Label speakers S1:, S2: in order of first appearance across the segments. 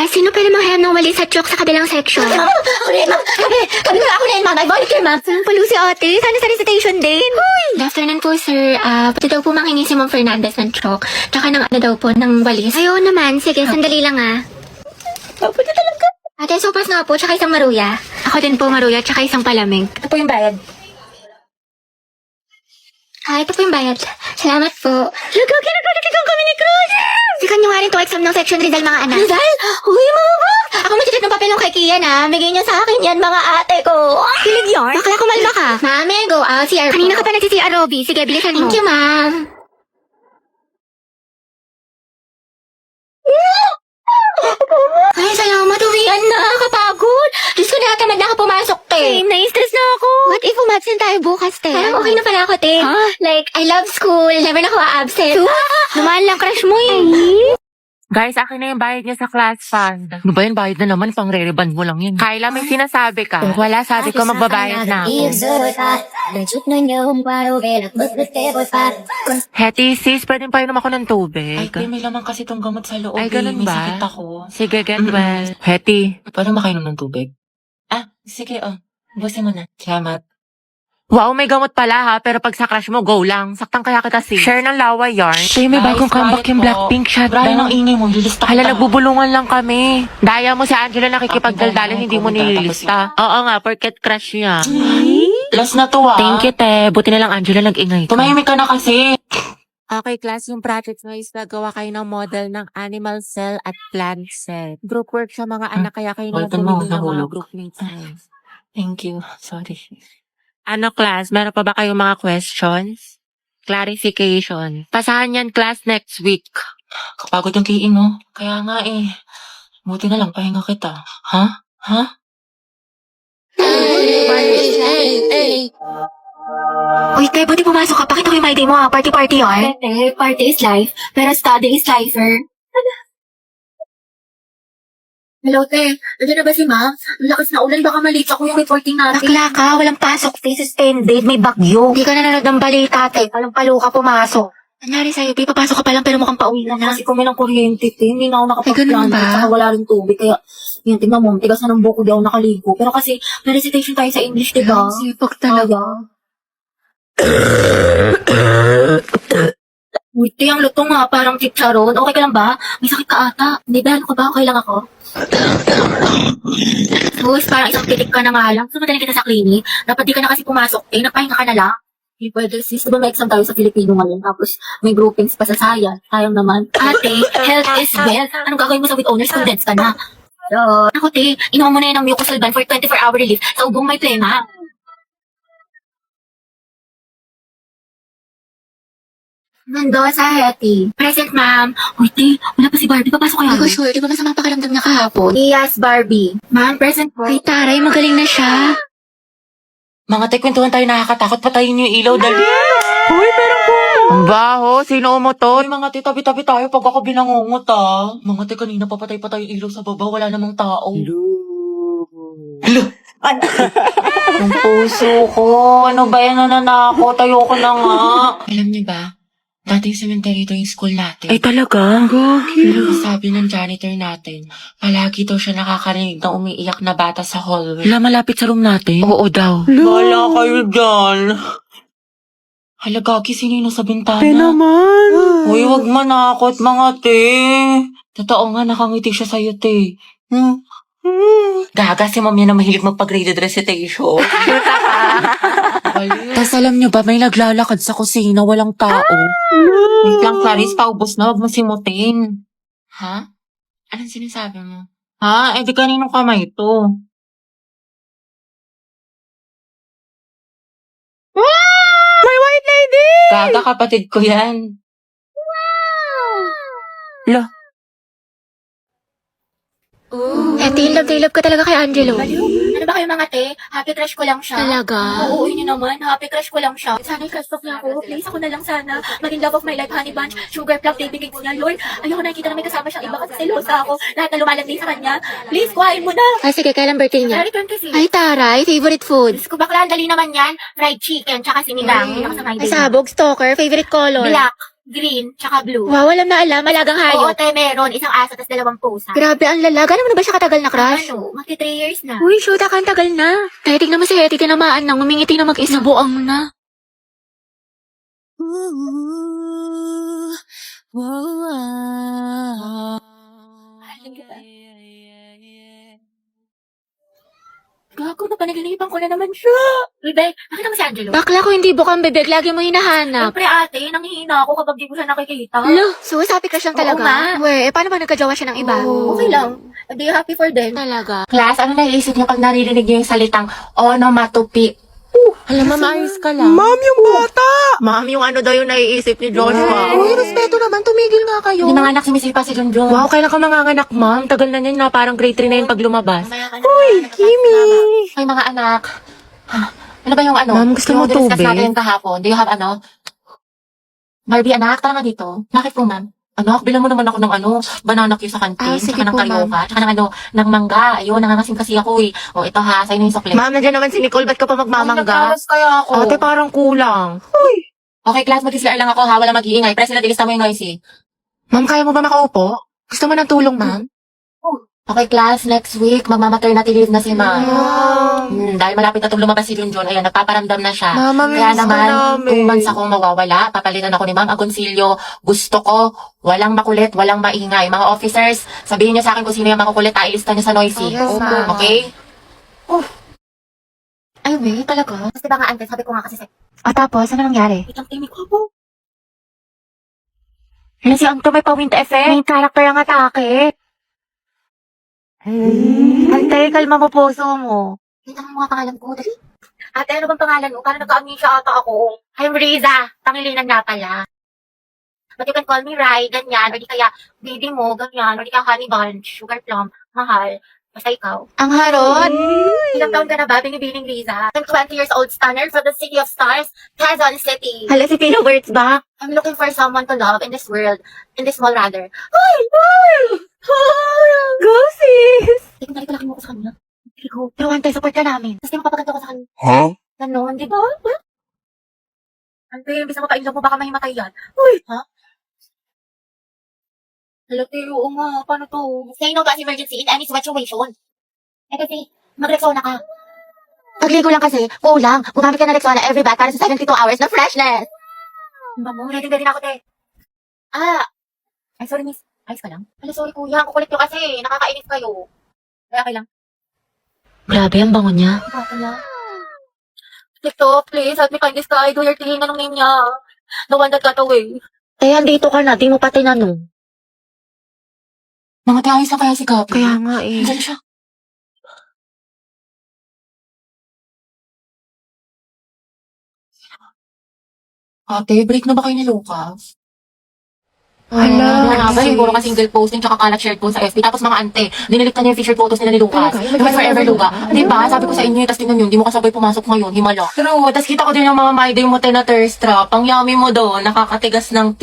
S1: sino pala manghayam ng walis at chok sa kabilang section?
S2: Ma'am, ako rin, ma'am. Kami nga ako rin, ma'am. I volunteer, ma'am.
S1: Saan palo si ate? Sana sa recitation din. Good afternoon po, sir. Pwede daw po manghingi si Ma'am Fernandez ng chok. Tsaka ng ano daw po, ng walis. Ayaw naman. Sige, sandali lang
S2: Pwede talaga.
S1: Ate, sopas nga po, tsaka isang maruya. Ako din po maruya, tsaka isang palamig.
S2: Ito po yung bayad.
S1: Ito po yung bayad. Salamat po.
S2: Nagkakilagkakilagkang kami ni Cruz.
S1: Sikan nyo nga rin to exam ng section Rizal, mga anak.
S2: Rizal? Uy, mama. Ako magtitit ng papel ng kay Kian, ha. Bigay niyo sa akin yan, mga ate ko. Kilig yarn?
S1: Bakla, kumalma ka. Mami, go out. CR. Kanina ka pa nagsi-CR, Robby. Sige, bilisan mo. Thank you, ma'am. Ay, salamat. Uwian na. Kapagod. Diyos ko, nakatamad na ako pumasok, te.
S2: Same, na-stress na ako.
S1: What if umabsent tayo bukas, te?
S2: Parang okay na pala ako, te.
S1: Huh?
S2: Like, I love school. Never na ako absent.
S1: Naman lang, crush mo eh.
S3: Guys, akin na yung bayad niya sa class fund. Ano ba yan? Bayad na naman. Pang-re-reband mo lang yun. Kyla, may sinasabi ka. Kung wala, sabi ko magbabayad na ako. Hetty, sis, pwede pa inom ako ng tubig.
S4: Ay, may laman kasi tong gamot sa loob.
S3: Ay, ganun
S4: May
S3: ba?
S4: sakit ako.
S3: Sige, get well. Hetty.
S4: Paano makainom ng tubig? Sige, busin mo na. Salamat.
S3: Wow, may gamot pala ha, pero pag sa crush mo, go lang. Saktan kaya kita, sis. Share ng lawa yarn. Tay, may
S4: Guys,
S3: bagong comeback
S4: quiet
S3: yung
S4: po.
S3: Blackpink shot
S4: Brian, ang
S3: daw.
S4: ingay mo. Lilista
S3: Hala, nagbubulungan lang kami. Daya mo si Angela nakikipagdaldalan, hindi mo nililista. Oo nga, porket crush niya.
S4: Last na to,
S3: Thank you, te. Buti na lang Angela nag-ingay ka.
S4: Tumahimik ka na kasi.
S3: Okay, class, yung project mo is nagawa kayo ng model ng animal cell at plant cell. Group work sa mga anak, kaya kayo na
S4: Ulitin mo,
S3: bumili ng mga
S4: nahulog.
S3: group mates.
S4: Thank you. Sorry.
S3: Ano, class, meron pa ba kayong mga questions? Clarification. Pasahan yan, class, next week.
S4: Kapagod yung kiin, no? Kaya nga eh. Buti na lang, pahinga kita. Ha?
S1: Uy, te, buti pumasok ka. Pakita ko yung my day mo, ha? Party-party, yarn.
S2: Party is life, pero study is lifer. Hello, te. Nandiyan na ba si ma'am? Ang lakas na ulan, baka malate ako yung reporting natin.
S1: Bakla ka, walang pasok. Face suspended, may bagyo. Hindi ka nanonood ng balita, te. Walang palo ka pumasok. Nangyari sa'yo, Pi, papasok ka pa lang pero mukhang pauwi na na.
S2: Kasi kung may ng kuryente, te, hindi na ako nakapag-plan.
S1: ganun ba?
S2: At saka wala rin tubig. Kaya, yun, tingnan mo, tigas na ng buko, di ako nakaligo. Pero kasi, may recitation tayo sa English, di ba?
S1: Sipag talaga.
S2: Uy, te, ang lutong nga, parang chicharon. Okay ka lang ba? May sakit ka ata. Hindi ba? Ano ka ba? Okay lang ako? Sus, parang isang pitik ka na nga lang. Sumunod kita sa clinic. Dapat di ka na kasi pumasok. Nagpahinga ka na lang. Hindi pwede, sis. Diba may exam tayo sa Filipino ngayon? Tapos may groupings pa sa science. Sayang naman. Ate, health is wealth. Anong gagawin mo sa with owners? Condense ka na. So, ako, te, inuha mo na yun ng mucosolvan for 24-hour relief sa ubong may plema. Mendoza, Hetty. Present, ma'am. Uy, te, wala pa si Barbie. Papasok kaya?
S1: Hindi ko sure, di ba masama pakiramdam niya kahapon?
S2: Yes, Barbie. Ma'am, present po.
S1: Ay, taray, magaling na siya.
S4: Mga te, kwentuhan tayo nakakatakot. Patayin niyo yung ilaw, dali.
S3: Uy, pero ang baho, sino umutot?
S4: Ay, mga te, tabi-tabi tayo pag ako binangungot, ah. Mga te, kanina papatay pa tayo yung ilaw sa baba. Wala namang tao. Hello. Ang puso ko. Ano ba yan? Nananakot. Ayoko na nga. Alam niyo ba? Dati yung cemetery ito yung school natin.
S3: Ay, talaga?
S4: Pero sabi ng janitor natin, palagi daw siya nakakarinig ng umiiyak na bata sa hallway.
S3: Wala malapit sa room natin? Oo daw.
S4: Wala kayo dyan. Hala, Gagi, sino yung nasa bintana?
S3: naman.
S4: Uy, wag manakot, mga te. Totoo nga, nakangiti siya sa'yo, te. Gaga, si ma'am yan na mahilig magpag-graded recitation.
S3: Tapos alam nyo ba, may naglalakad sa kusina, walang tao.
S4: Wait lang, Clarice, paubos na, wag mo simutin. Ha? Anong sinasabi mo? Ha? Eh, di kaninong kamay ito?
S3: May white lady!
S4: Gaga, kapatid ko yan.
S1: Hetty, love ka talaga kay Angelo.
S2: Ano ba kayo mga te? Happy crush ko lang siya.
S1: Talaga?
S2: Oo, yun yun naman. Happy crush ko lang siya. Sana crush talk niya ako. Please, ako na lang sana. Maging love of my life, honey bunch, sugar plug, baby cakes niya. Lord, ayoko nakikita na may kasama siyang iba kasi selosa ako. Lahat na lumalandi sa kanya. Please, kuhain mo na.
S1: Sige, kailan birthday niya?
S2: Return kasi.
S1: Ay, taray, favorite food.
S2: Diyos ko, bakla, dali naman yan. Fried chicken, tsaka sinigang. Yun ako sa my
S1: Ay,
S2: day.
S1: sabog, stalker, favorite color.
S2: Black. green, tsaka blue.
S1: Wow, alam na alam. Malagang
S2: Oo,
S1: hayop.
S2: te, meron. Isang aso, tas 2 pusa.
S1: Grabe, ang lalaga. Ano na ba siya katagal na crush?
S2: Ano, magti 3 years na.
S1: Uy, shoot, ang tagal na. Kaya tignan mo si Hetty, tinamaan nang umingiti na mag-isa. Buang na.
S2: Gago na, panaglilipan ko na naman siya. Bebe, nakita mo si Angelo?
S1: Bakla ko hindi bukang bebek, lagi mo hinahanap.
S2: Siyempre ate, nanghihina ako kapag di ko siya nakikita.
S1: Lo, so sabi ka siyang
S2: Oo
S1: talaga?
S2: nga.
S1: We, paano ba nagkajawa siya ng iba?
S2: Okay lang. Are you happy for them?
S1: Talaga.
S4: Class, ano naiisip niyo pag naririnig niyo yung salitang onomatopoeia?
S3: Alam mo, maayos ka lang.
S5: Ma'am, yung bata!
S4: Ma'am, yung ano daw yung naiisip ni Joshua.
S3: Uy, respeto naman. Tumigil nga kayo.
S4: Hindi mga anak sumisipa si Junjun.
S3: Wow, kailan ka manganganak, ma'am? Tagal na niyan na. Parang grade 3 na yun pag lumabas.
S4: Uy, Kimi! Ay, mga anak. Ano ba yung ano?
S3: Ma'am, gusto mo
S4: yung discuss
S3: tubig?
S4: natin kahapon. Do you have ano? Barbie, anak, tara nga dito. Bakit po, ma'am? Anak, bilang mo naman ako ng ano, banana cue sa kantin,
S1: Sige
S4: tsaka ng
S1: po,
S4: karyoka, tsaka ng ano, ng mangga. Ayun, nangangasim kasi ako eh. O, ito ha, sa'yo na yung sukli.
S3: Ma'am, nandiyan naman si Nicole. Ba't ka pa magmamangga?
S4: Kaya ako.
S3: Ate, parang kulang.
S4: Okay, class, mag-islar lang ako ha, wala mag-iingay. Press na dilista mo yung noisy.
S3: Ma'am, kaya mo ba makaupo? Gusto mo ng tulong, ma'am?
S4: Okay, class, next week, magmamaternity leave na si ma'am. Dahil malapit na itong lumabas si Junjun, ayan, nagpaparamdam na siya.
S3: Mama,
S4: Kaya
S3: miss ka
S4: naman,
S3: namin.
S4: 2 months akong mawawala. Papalitan ako ni Ma'am Agoncillo. Gusto ko, walang makulit, walang maingay. Mga officers, sabihin niyo sa akin kung sino yung makukulit, ilista niyo sa noisy.
S3: Yes, ma'am.
S4: Okay?
S1: Ay, we, talaga?
S2: Tapos diba nga ante, sabi ko nga kasi sa...
S1: O tapos, ano nangyari?
S2: Itang timig ko po.
S1: Ano si Anto may pa-wind effect? Main character ang atake. Ante, kalma mo puso mo.
S2: Kita mo mga pangalan ko, dali. Ate, ano bang pangalan mo? Parang nagka-amnesia ata ako. I'm Riza. Pangilinan nga pala. But you can call me Rai, ganyan. Or di kaya baby mo, ganyan. Or di kaya honey bunch, sugar plum, mahal. Basta ikaw.
S1: Ang harot.
S2: Ilang taon ka na ba, binibining Riza? I'm 20 years old stunner from the city of stars, Quezon City.
S1: Hala, si Pino Words ba?
S2: I'm looking for someone to love in this world. In this world, rather. Ay! Ay! Ay!
S1: Go, sis!
S2: Hindi ko nalipalaki mo ko sa kanya. Hindi ko.
S1: Pero ante, support ka namin.
S2: Tapos di mapapaganda ko sa kanya.
S5: Huh?
S2: Ganon, di ba? Ante, imbis na mapainlove mo, baka mahimatay yan. Uy! Ha? Hello, Teo, oo nga. Paano to? Say no to as emergency in any situation. Eh kasi, mag-Rexona ka.
S1: Pagligo lang kasi, kulang. Gumamit ka ng Rexona every bath para sa 72 hours na freshness.
S2: Ba mo, ready na ako, te. Ah! Ay, sorry, miss. Ayos ka lang? Hala, sorry, kuya. Ang kukulit nyo kasi. Nakakainis kayo. Kaya okay lang.
S1: Grabe, ang bango niya.
S2: Baka na. TikTok, please, help me find this guy. Do your thing. Anong name niya? The one that got away.
S1: Eh, andito ka na. Di mo pa tinanong.
S4: Mga tiayos na kaya si Gabi.
S3: Kaya nga eh.
S4: Diyan siya. Ate, break na ba kayo ni Lucas?
S3: Hala.
S4: Nga ba, siguro ka single posting tsaka kalat shared po sa FB. Tapos mga ante, diniliktan niya yung featured photos nila ni Lucas. Diba forever Luga? Diba? Sabi ko sa inyo, tapos tingnan yun, di mo kasabay pumasok ngayon, himala. True, tapos kita ko din yung mga my day mo na thirst trap. Ang yummy mo doon, nakakatigas ng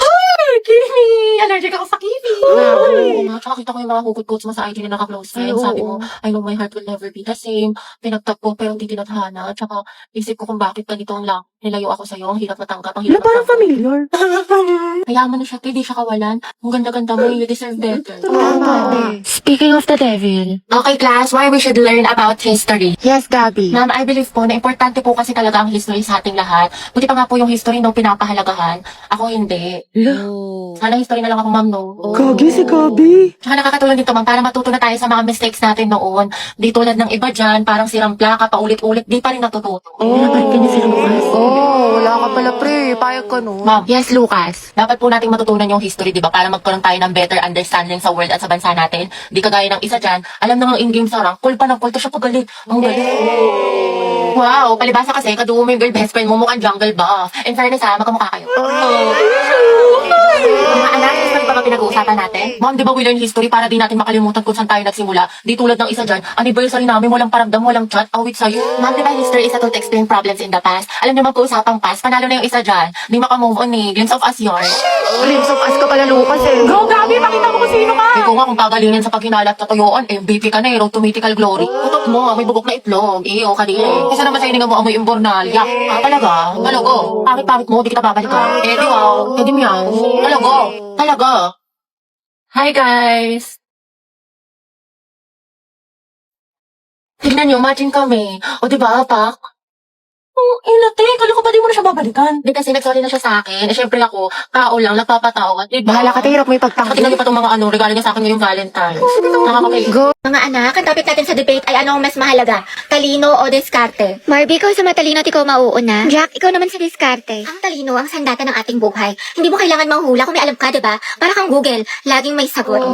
S4: Ay, Kimi! Allergic ako sa Kimi! Oo nga, tsaka kita ko yung mga hugot quotes mo sa IG na naka-close friends. Sabi mo, I know my heart will never be the same. Pinagtag ko pero hindi tinadhana. Tsaka isip ko kung bakit ganito ang lang. Nilayo ako sa'yo, ang hirap natanggap, ang hirap
S3: Parang
S4: natanggap.
S3: familiar.
S4: Kaya mo na siya, hindi siya kawalan. Ang ganda-ganda mo, you deserve better.
S1: Speaking of the devil.
S4: Okay, class, why we should learn about history.
S3: Yes, Gabi.
S4: Ma'am, I believe po na importante po kasi talaga ang history sa ating lahat. Buti pa nga po yung history nung pinapahalagahan. Ako hindi. Sana history na lang ako, ma'am, no?
S5: Gagi si Gabi.
S4: Tsaka nakakatulong dito, ma'am, para matuto na tayo sa mga mistakes natin noon. Di tulad ng iba dyan, parang sirang plaka, paulit-ulit, di pa rin natututo.
S3: Wala ka pala, pre. Payag ka, no?
S4: Ma'am,
S1: Yes, Lucas.
S4: dapat po nating matutunan yung history, di ba? Para magkaroon tayo ng better understanding sa world at sa bansa natin. Di kagaya ng isa dyan, alam na ng in-game sa rank, call pa ng call, siya pagalit. Ang galing. Wow, palibasa kasi, kadugo mo yung girl best friend mo, mukhang jungle buff. In fairness ha, magkamukha kayo. Mga anak,
S2: History pa ba pinag-uusapan natin? Ma'am, di ba we learn history para di natin makalimutan kung saan tayo nagsimula? Di tulad ng isa dyan, anniversary namin, walang paramdam, walang chat, awit sa'yo. Ma'am, di ba history is a tool to explain problems in the past? Alam niyo bang usapang past, panalo na yung isa dyan. Di makamove on eh, glimpse of us yarn.
S4: Glimpse of us ka pala, Lucas eh.
S2: Go, Gabi, makita mo kung sino ka! Ikaw nga, kung gagalingin sa paghinala at katuyuan, MVP ka na eh, road to mythical glory. Kutot mo, may bubok na itlog. Iyo, kanina. Isa naman sa hininga mo, amoy imbornal. Yak, talaga? Talago. Pangit-pangit mo, di kita babalikan. Eh, di wow. Eh, di meow. Talago. Talaga. Hi, guys. Tignan nyo, matching kami. O, di ba, Pak? Inate, kala ko ba di mo na siya babalikan? Di kasi nagsorry na siya sa akin. Eh, syempre ako, tao lang, nagpapatawa. Di ba?
S4: Bahala ka, hirap mo
S2: Saka
S4: ipagtanggol.
S2: tingnan niyo pa itong mga regalo niya sa akin ngayong Valentine's. Nakakapay.
S1: Go! Mga anak, ang topic natin sa debate ay ano ang mas mahalaga? Talino o diskarte? Marby, ikaw sa matalino at ikaw mauuna. Jack, ikaw naman sa diskarte. Ang talino ang sandata ng ating buhay. Hindi mo kailangan manghula kung may alam ka, diba? Para kang Google, laging may sagot.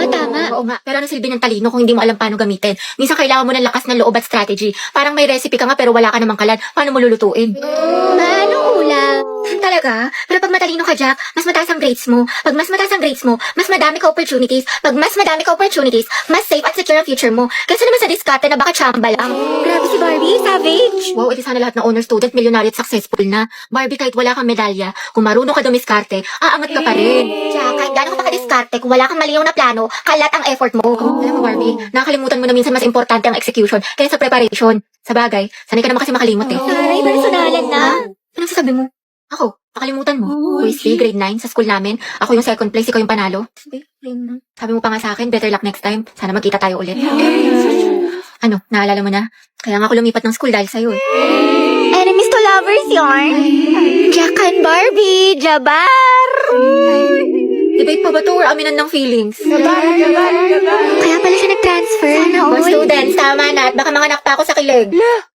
S1: Tama. Oo nga, pero ano silbi ng talino kung hindi mo alam paano gamitin? Minsan kailangan mo ng lakas ng loob at strategy. Parang may recipe ka nga pero wala ka namang kalan. Paano mo lulutuin? Paano ulam? Talaga? Pero pag matalino ka, Jack, mas mataas ang grades mo. Pag mas mataas ang grades mo, mas madami ka opportunities. Pag mas madami ka opportunities, mas safe at secure ang future mo. Kasi naman sa diskarte na baka chamba lang. Grabe si Barbie, savage. Wow, edi sana lahat ng honor student, millionaire at successful na. Barbie, kahit wala kang medalya, kung marunong ka dumiskarte, aangat ka pa rin. Jack, kahit gano'n ka pa ka-diskarte, kung wala kang malinaw na plano, kalat ang effort mo. Alam mo, Barbie, nakakalimutan mo na minsan mas importante ang execution kaysa sa preparation. Sa bagay, sanay ka naman kasi makalimot eh. Taray, personalan na. Anong sasabi mo? Ako, nakalimutan mo. Wesley, grade 9 sa school namin. Ako yung second place, ikaw yung panalo. Sabi mo pa nga sa akin, better luck next time. Sana magkita tayo ulit. Ano, naalala mo na? Kaya nga ako lumipat ng school dahil sa'yo eh. Enemies to lovers, yarn. Jack and Barbie, Jabar. Debate pa ba to or aminan ng feelings? Kaya pala siya nag-transfer. Sana all. Students, tama na at baka manganak pa ako sa kilig.